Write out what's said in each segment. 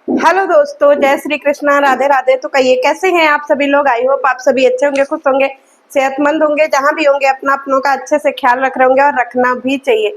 Hello दोस्तों, जय श्री कृष्णा, राधे राधे। तो कहिए कैसे हैं आप सभी लोग। आई होप आप सभी अच्छे होंगे, खुश होंगे, सेहतमंद होंगे। जहां भी होंगे अपना अपनों का अच्छे से ख्याल रख रहे होंगे और रखना भी चाहिए।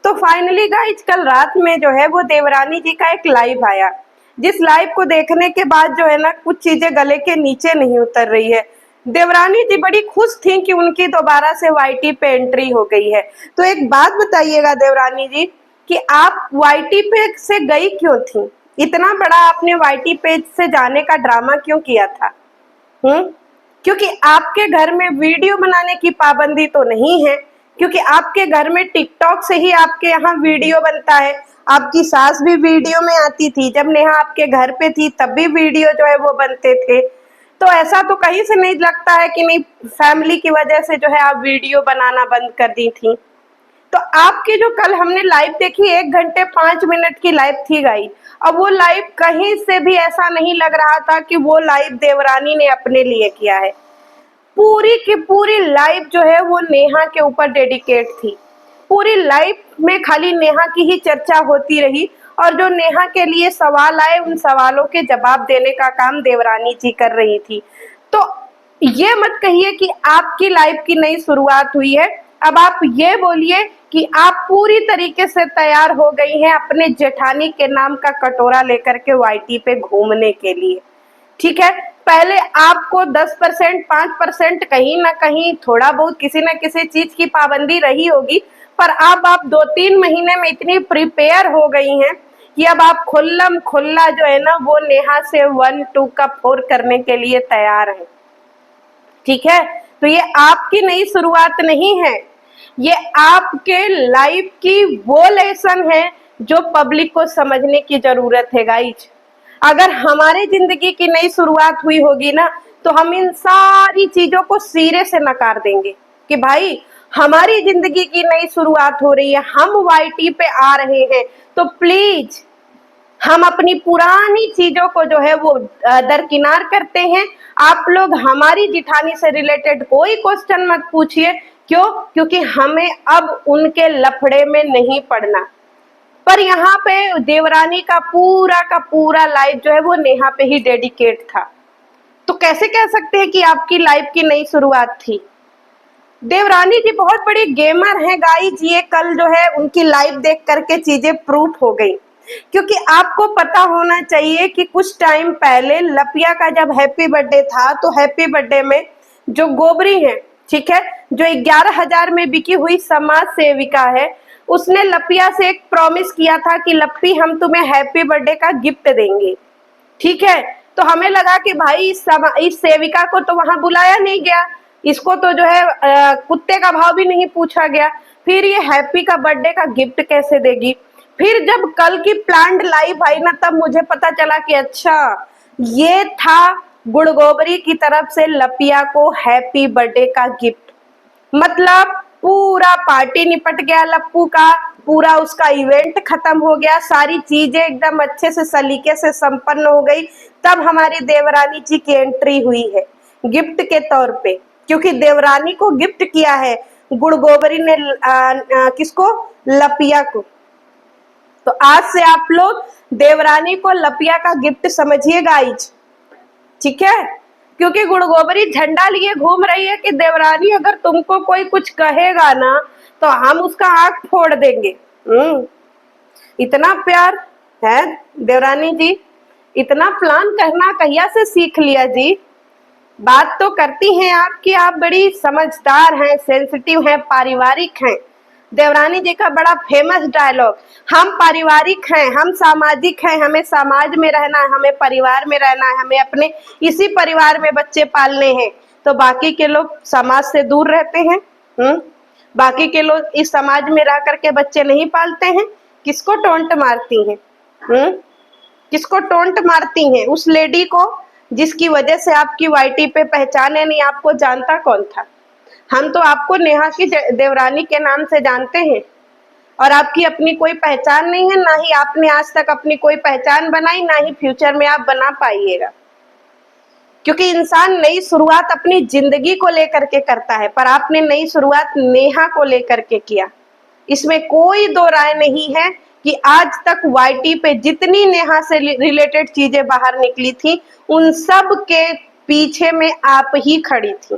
तो फाइनली गाइस, कल रात में जो है वो देवरानी जी का एक लाइव आया, जिस लाइव को देखने के बाद जो है ना कुछ चीजें गले के नीचे नहीं उतर रही है। देवरानी जी बड़ी खुश थी कि उनकी दोबारा से वाईटी पे एंट्री हो गई है। तो एक बात बताइएगा देवरानी जी, कि आप वाईटी पे से गई क्यों थी? इतना बड़ा आपने वाईटी पेज से जाने का ड्रामा क्यों किया था? क्योंकि आपके घर में वीडियो बनाने की पाबंदी तो नहीं है, क्योंकि आपके घर में टिकटॉक से ही आपके यहाँ वीडियो बनता है। आपकी सास भी वीडियो में आती थी, जब नेहा आपके घर पे थी तब भी वीडियो जो है वो बनते थे। तो ऐसा तो कहीं से नहीं लगता है कि नहीं फैमिली की वजह से जो है आप वीडियो बनाना बंद कर दी थी। तो आपकी जो कल हमने लाइव देखी 1 घंटे 5 मिनट की लाइव थी गाइस। अब वो लाइव कहीं से भी ऐसा नहीं लग रहा था कि वो लाइव देवरानी ने अपने लिए किया है। पूरी की पूरी लाइव जो है वो नेहा के ऊपर डेडिकेट थी। पूरी लाइव में खाली नेहा की ही चर्चा होती रही, और जो नेहा के लिए सवाल आए उन सवालों के जवाब देने का काम देवरानी जी कर रही थी। तो ये मत कहिए कि आपकी लाइफ की नई शुरुआत हुई है। अब आप ये बोलिए कि आप पूरी तरीके से तैयार हो गई हैं अपने जेठानी के नाम का कटोरा लेकर के वाईटी पे घूमने के लिए। ठीक है, पहले आपको 10% 5% कहीं ना कहीं थोड़ा बहुत किसी न किसी चीज की पाबंदी रही होगी, पर अब आप 2-3 महीने में इतनी प्रिपेयर हो गई हैं कि अब आप खुल्लम खुल्ला जो है ना वो नेहा से 1 2 का 4 करने के लिए तैयार हैं। ठीक है, तो ये आपकी नई शुरुआत नहीं है, ये आपके लाइफ की वो लेसन है जो पब्लिक को समझने की जरूरत है गाइज। अगर हमारे जिंदगी की नई शुरुआत हुई होगी ना, तो हम इन सारी चीजों को सिरे से नकार देंगे कि भाई हमारी जिंदगी की नई शुरुआत हो रही है, हम वाईटी पे आ रहे हैं, तो प्लीज हम अपनी पुरानी चीजों को जो है वो दरकिनार करते हैं। आप लोग हमारी जिठानी से रिलेटेड कोई क्वेश्चन मत पूछिए। क्यों? क्योंकि हमें अब उनके लफड़े में नहीं पड़ना। पर यहाँ पे देवरानी का पूरा लाइफ जो है वो नेहा पे ही डेडिकेट था। तो कैसे कह सकते हैं कि आपकी लाइफ की नई शुरुआत थी? देवरानी जी बहुत बड़ी गेमर हैं गाइस। ये कल जो है उनकी लाइव देख करके चीजें प्रूफ हो गई। क्योंकि आपको पता होना चाहिए कि कुछ टाइम पहले लपिया का जब हैप्पी बर्थडे था, तो हैप्पी बर्थडे में जो गोबरी है, ठीक है, जो 11,000 में बिकी हुई समाज सेविका है, उसने लपिया से एक प्रॉमिस किया था कि लप्पी हम तुम्हें हैप्पी बर्थडे का गिफ्ट देंगे। ठीक है, तो हमें लगा कि भाई इस सेविका को तो वहां बुलाया नहीं गया, इसको तो जो है कुत्ते का भाव भी नहीं पूछा गया, फिर ये हैप्पी का बर्थडे का गिफ्ट कैसे देगी? फिर जब कल की प्लान्ड लाइव आई ना, तब मुझे पता चला कि अच्छा ये था गुड़गोबरी की तरफ से लपिया को हैप्पी बर्थडे का गिफ्ट। मतलब पूरा पार्टी निपट गया लप्पू का, पूरा उसका इवेंट खत्म हो गया, सारी चीजें एकदम अच्छे से सलीके से संपन्न हो गई। तब हमारी देवरानी जी की एंट्री हुई है गिफ्ट के तौर पे, क्योंकि देवरानी को गिफ्ट किया है गुड़गोबरी ने किसको? लपिया को। तो आज से आप लोग देवरानी को लपिया का गिफ्ट समझिए गाइज। ठीक है, क्योंकि गुड़गोबरी झंडा लिए घूम रही है कि देवरानी अगर तुमको कोई कुछ कहेगा ना तो हम उसका आंख फोड़ देंगे। इतना प्यार है देवरानी जी। इतना प्लान करना कहिया से सीख लिया जी? बात तो करती हैं आप कि आप बड़ी समझदार हैं, सेंसिटिव हैं, पारिवारिक हैं। देवरानी जी का बड़ा फेमस डायलॉग, हम पारिवारिक हैं, हम सामाजिक हैं, हमें समाज में रहना है, हमें परिवार में रहना है, हमें अपने इसी परिवार में बच्चे पालने हैं। तो बाकी के लोग समाज से दूर रहते हैं। बाकी के लोग इस समाज में रह करके बच्चे नहीं पालते हैं। किसको टोंट मारती हैं? किसको टोंट मारती हैं? उस लेडी को जिसकी वजह से आपकी वाईटी पे पहचान है नहीं। आपको जानता कौन था? हम तो आपको नेहा की देवरानी के नाम से जानते हैं, और आपकी अपनी कोई पहचान नहीं है, ना ही आपने आज तक अपनी कोई पहचान बनाई, ना ही फ्यूचर में आप बना पाइएगा। क्योंकि इंसान नई शुरुआत अपनी जिंदगी को लेकर के करता है, पर आपने नई शुरुआत नेहा को लेकर के किया। इसमें कोई दो राय नहीं है कि आज तक वाईटी पे जितनी नेहा से रिलेटेड चीजें बाहर निकली थी उन सब के पीछे में आप ही खड़ी थी।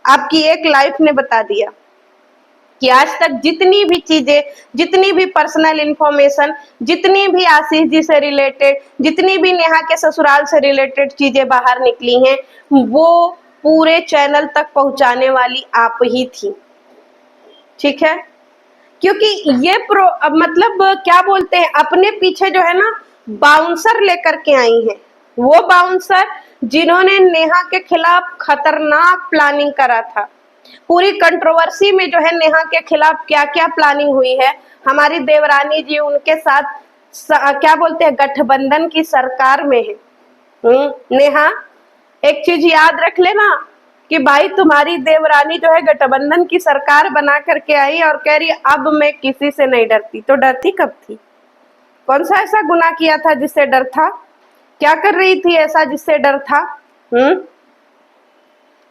आपकी एक लाइफ ने बता दिया कि आज तक जितनी भी चीजें, जितनी भी पर्सनल इंफॉर्मेशन, जितनी भी आशीष जी से रिलेटेड, जितनी भी नेहा के ससुराल से रिलेटेड चीजें बाहर निकली हैं, वो पूरे चैनल तक पहुंचाने वाली आप ही थी। ठीक है, क्योंकि ये मतलब क्या बोलते हैं, अपने पीछे जो है ना बाउंसर लेकर के आई हैं। वो बाउंसर जिन्होंने नेहा के खिलाफ खतरनाक प्लानिंग करा था। पूरी कंट्रोवर्सी में जो है नेहा के खिलाफ क्या क्या प्लानिंग हुई है, हमारी देवरानी जी उनके साथ क्या बोलते हैं गठबंधन की सरकार में है। नेहा एक चीज याद रख लेना कि भाई तुम्हारी देवरानी जो है गठबंधन की सरकार बना करके आई और कह रही अब मैं किसी से नहीं डरती। तो डरती कब थी? कौन सा ऐसा गुनाह किया था जिससे डर था? क्या कर रही थी ऐसा जिससे डर था?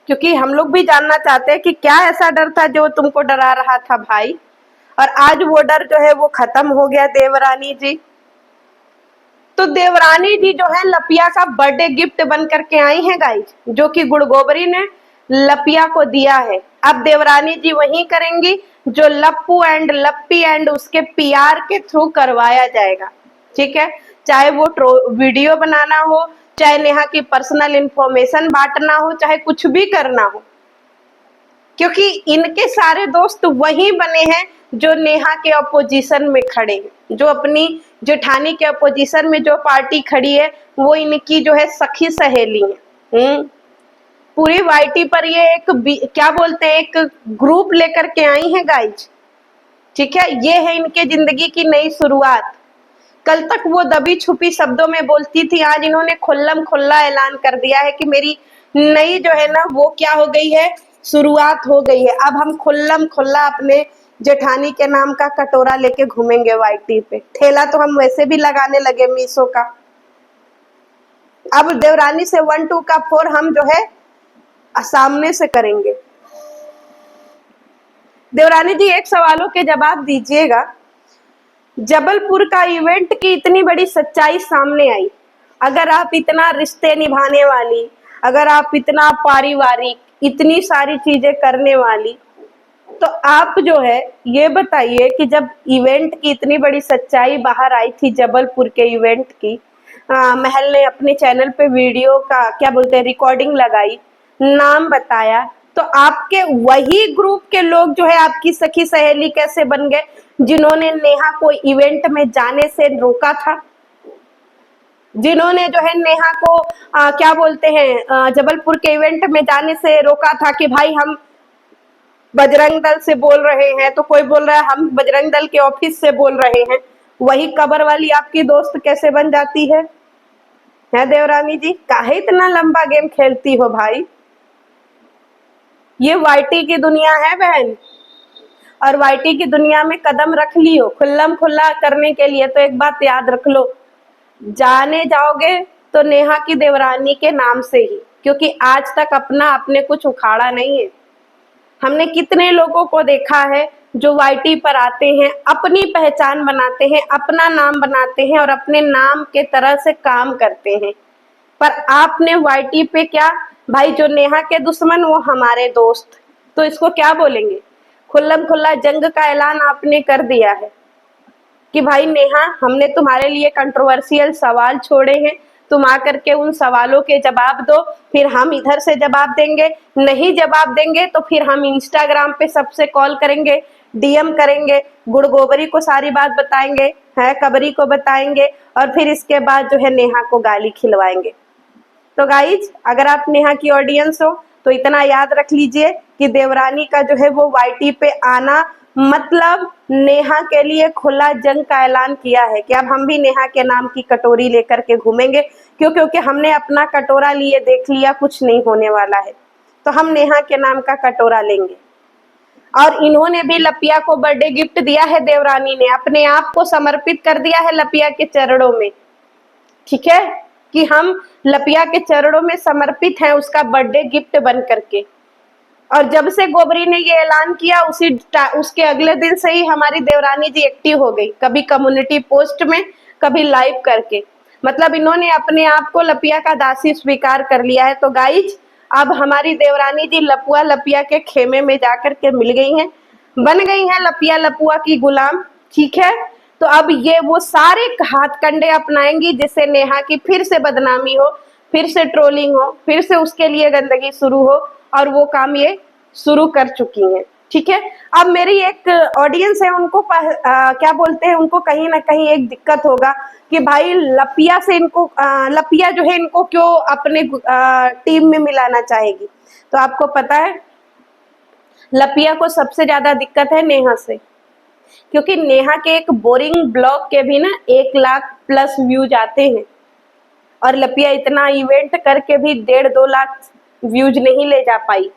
क्योंकि हम लोग भी जानना चाहते हैं कि क्या ऐसा डर था जो तुमको डरा रहा था भाई। और आज वो डर जो है वो खत्म हो गया देवरानी जी। तो देवरानी जी जो है लपिया का बर्थडे गिफ्ट बन करके आई हैं गाइस, जो कि गुड़गोबरी ने लपिया को दिया है। अब देवरानी जी वही करेंगी जो लप्पू एंड लप्पी एंड उसके पीआर के थ्रू करवाया जाएगा। ठीक है, चाहे वो वीडियो बनाना हो, चाहे नेहा की पर्सनल इंफॉर्मेशन बांटना हो, चाहे कुछ भी करना हो, क्योंकि इनके सारे दोस्त वही बने हैं जो नेहा के अपोजिशन में खड़े हैं, जो अपनी जेठानी के अपोजिशन में जो पार्टी खड़ी है वो इनकी जो है सखी सहेली है। पूरी वाईटी पर ये एक क्या बोलते हैं एक ग्रुप लेकर के आई हैं गाइज। ठीक है, ये है इनके जिंदगी की नई शुरुआत। कल तक वो दबी छुपी शब्दों में बोलती थी, आज इन्होंने खुल्लम खुल्ला ऐलान कर दिया है कि मेरी नई जो है ना वो क्या हो गई है, शुरुआत हो गई है। अब हम खुल्लम खुल्ला अपने जेठानी के नाम का कटोरा लेके घूमेंगे वाईटी पे। ठेला तो हम वैसे भी लगाने लगे मीशो का। अब देवरानी से 1 2 का 4 हम जो है सामने से करेंगे। देवरानी जी एक सवालों के जवाब दीजिएगा। जबलपुर का इवेंट की इतनी बड़ी सच्चाई सामने आई, अगर आप इतना रिश्ते निभाने वाली, अगर आप इतना पारिवारिक, इतनी सारी चीजें करने वाली, तो आप जो है ये बताइए कि जब इवेंट की इतनी बड़ी सच्चाई बाहर आई थी जबलपुर के इवेंट की, महल ने अपने चैनल पे वीडियो का क्या बोलते हैं रिकॉर्डिंग लगाई, नाम बताया, तो आपके वही ग्रुप के लोग जो है आपकी सखी सहेली कैसे बन गए जिन्होंने नेहा को इवेंट में जाने से रोका था, जिन्होंने जो है नेहा को क्या बोलते हैं जबलपुर के इवेंट में जाने से रोका था कि भाई हम बजरंग दल से बोल रहे हैं, तो कोई बोल रहा है हम बजरंग दल के ऑफिस से बोल रहे हैं। वही कबर वाली आपकी दोस्त कैसे बन जाती है देवरानी जी? काहे इतना लंबा गेम खेलती हो भाई? ये वाईटी की दुनिया है बहन, और वाईटी की दुनिया में कदम रख लियो खुल्लम खुल्ला करने के लिए, तो एक बात याद रख लो, जाने जाओगे तो नेहा की देवरानी के नाम से ही, क्योंकि आज तक अपना आपने कुछ उखाड़ा नहीं है। हमने कितने लोगों को देखा है जो वाईटी पर आते हैं, अपनी पहचान बनाते हैं, अपना नाम बनाते हैं और अपने नाम के तरह से काम करते हैं। पर आपने वाईटी पे क्या भाई, जो नेहा के दुश्मन वो हमारे दोस्त, तो इसको क्या बोलेंगे? खुल्लम खुल्ला जंग का ऐलान आपने कर दिया है कि भाई नेहा हमने तुम्हारे लिए कंट्रोवर्शियल सवाल छोड़े हैं, तुम आकर के उन सवालों के जवाब दो, फिर हम इधर से जवाब देंगे। नहीं जवाब देंगे तो फिर हम इंस्टाग्राम पे सबसे कॉल करेंगे, डीएम करेंगे, गुड़गोबरी को सारी बात बताएंगे, है कबरी को बताएंगे, और फिर इसके बाद जो है नेहा को गाली खिलवाएंगे। तो गाइज अगर आप नेहा की ऑडियंस हो तो इतना याद रख लीजिए कि देवरानी का जो है वो वाईटी पे आना मतलब नेहा के लिए खुला जंग का ऐलान किया है कि अब हम भी नेहा के नाम की कटोरी लेकर के घूमेंगे। क्योंकि हमने अपना कटोरा लिए देख लिया कुछ नहीं होने वाला है, तो हम नेहा के नाम का कटोरा लेंगे। और इन्होंने भी लपिया को बर्थडे गिफ्ट दिया है, देवरानी ने अपने आप को समर्पित कर दिया है लपिया के चरणों में। ठीक है, कि हम लपिया के चरणों में समर्पित हैं उसका बर्थडे गिफ्ट बन करके। और जब से गोबरी ने ये ऐलान किया उसके अगले दिन से ही हमारी देवरानी जी एक्टिव हो गई, कभी कम्युनिटी पोस्ट में, कभी लाइव करके। मतलब इन्होंने अपने आप को लपिया का दासी स्वीकार कर लिया है। तो गाइज, अब हमारी देवरानी जी लपुआ लपिया के खेमे में जाकर के मिल गई हैं, बन गई हैं लपिया लपुआ की गुलाम। ठीक है, तो अब ये वो सारे हथकंडे अपनाएंगी जिससे नेहा की फिर से बदनामी हो, फिर से ट्रोलिंग हो, फिर से उसके लिए गंदगी शुरू हो, और वो काम ये शुरू कर चुकी हैं। ठीक है, अब मेरी एक ऑडियंस है, उनको क्या बोलते हैं, उनको कहीं ना कहीं एक दिक्कत होगा कि भाई लपिया से इनको लपिया जो है इनको क्यों अपने टीम में मिलाना चाहेगी। तो आपको पता है लपिया को सबसे ज्यादा दिक्कत है नेहा से, क्योंकि नेहा के एक बोरिंग ब्लॉग के भी ना 1 लाख+ व्यूज आते हैं, और लपिया इतना इवेंट करके भी 1.5-2 लाख व्यूज नहीं ले जा पाई।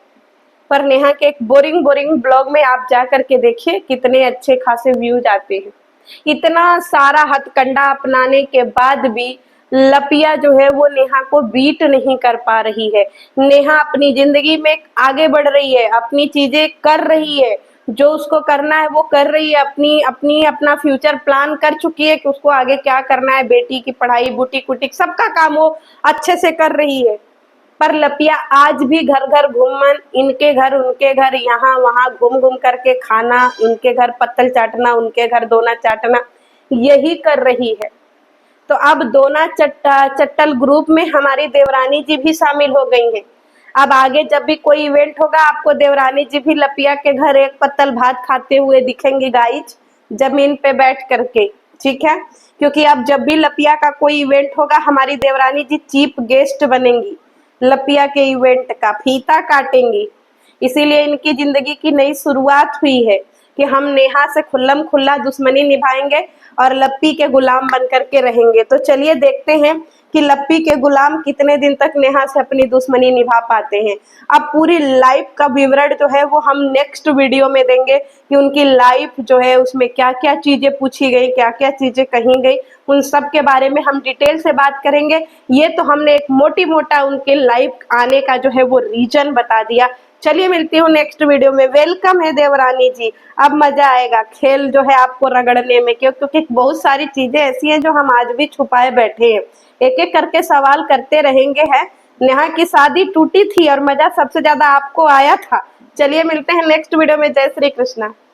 पर नेहा के एक बोरिंग ब्लॉग में आप जा करके देखिए कितने अच्छे खासे व्यूज आते हैं। इतना सारा हथकंडा अपनाने के बाद भी लपिया जो है वो नेहा को बीट नहीं कर पा रही है। नेहा अपनी जिंदगी में आगे बढ़ रही है, अपनी चीजें कर रही है, जो उसको करना है वो कर रही है, अपना फ्यूचर प्लान कर चुकी है कि उसको आगे क्या करना है, बेटी की पढ़ाई, बुटीक वुटीक सबका काम वो अच्छे से कर रही है। पर लपिया आज भी घर घर घूमन, इनके घर उनके घर, यहाँ वहां घूम घूम करके खाना, इनके घर पत्तल चाटना, उनके घर दोना चाटना, यही कर रही है। तो अब दोना चट्टल ग्रुप में हमारी देवरानी जी भी शामिल हो गई हैं। अब आगे जब भी कोई इवेंट होगा आपको देवरानी जी भी लपिया के घर एक पत्तल भात खाते हुए दिखेंगे गाइज, जमीन पे बैठ करके। ठीक है, क्योंकि अब जब भी लपिया का कोई इवेंट होगा हमारी देवरानी जी चीफ गेस्ट बनेंगी, लपिया के इवेंट का फीता काटेंगी। इसीलिए इनकी जिंदगी की नई शुरुआत हुई है कि हम नेहा से खुल्लम खुल्ला दुश्मनी निभाएंगे और लप्पी के गुलाम बन करके रहेंगे। तो चलिए देखते हैं कि लप्पी के गुलाम कितने दिन तक नेहा से अपनी दुश्मनी निभा पाते हैं। अब पूरी लाइफ का विवरण जो है वो हम नेक्स्ट वीडियो में देंगे कि उनकी लाइफ जो है उसमें क्या क्या चीजें पूछी गई, क्या क्या चीजें कही गई, उन सब के बारे में हम डिटेल से बात करेंगे। ये तो हमने एक मोटी मोटा उनके लाइफ आने का जो है वो रीजन बता दिया। चलिए मिलती हूँ नेक्स्ट वीडियो में। वेलकम है देवरानी जी, अब मजा आएगा खेल जो है आपको रगड़ने में, क्योंकि बहुत सारी चीजें ऐसी हैं जो हम आज भी छुपाए बैठे हैं। एक एक करके सवाल करते रहेंगे। है नेहा की शादी टूटी थी और मजा सबसे ज्यादा आपको आया था। चलिए मिलते हैं नेक्स्ट वीडियो में। जय श्री कृष्णा।